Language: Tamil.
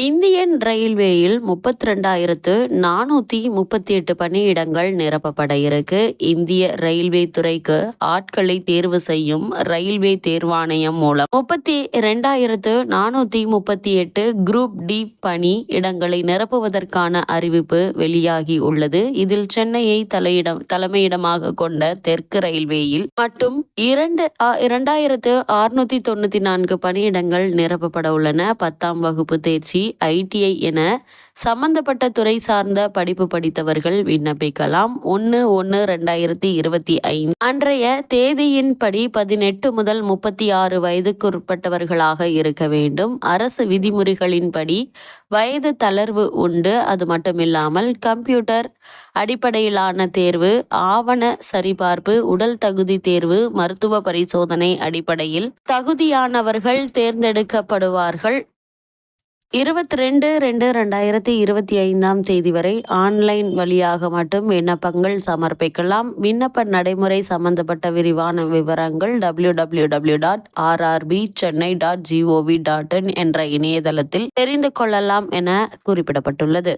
இந்தியன் ரயில்வேயில் 32,438 பணியிடங்கள் நிரப்பப்பட இருக்கு. இந்திய ரயில்வே துறைக்கு ஆட்களை தேர்வு செய்யும் ரயில்வே தேர்வாணையம் மூலம் 32,438 குரூப் டி பணி இடங்களை நிரப்புவதற்கான அறிவிப்பு வெளியாகி உள்ளது. இதில் சென்னையை தலைமையிடமாக கொண்ட தெற்கு ரயில்வேயில் மட்டும் 2,694 பணியிடங்கள் நிரப்பப்பட உள்ளன. 10ஆம் வகுப்பு தேர்ச்சி, ITI என சம்பந்தப்பட்ட துறை சார்ந்த படிப்பு படித்தவர்கள் விண்ணப்பிக்கலாம். 1/1/2025 அன்றைய தேதியின்படி 18 முதல் 36 வயதுக்குட்பட்டவர்களாக இருக்க வேண்டும். அரசு விதிமுறைகளின்படி வயது தளர்வு உண்டு. அது மட்டுமில்லாமல் கம்ப்யூட்டர் அடிப்படையிலான தேர்வு, ஆவண சரிபார்ப்பு, உடல் தகுதி தேர்வு, மருத்துவ பரிசோதனை அடிப்படையில் தகுதியானவர்கள் தேர்ந்தெடுக்கப்படுவார்கள். 22/2/2025 தேதி வரை ஆன்லைன் வழியாக மட்டும் விண்ணப்பங்கள் சமர்ப்பிக்கலாம். விண்ணப்ப நடைமுறை சம்பந்தப்பட்ட விரிவான விவரங்கள் www.rrbchennai.gov.in என்ற இணையதளத்தில் தெரிந்து கொள்ளலாம் என குறிப்பிடப்பட்டுள்ளது.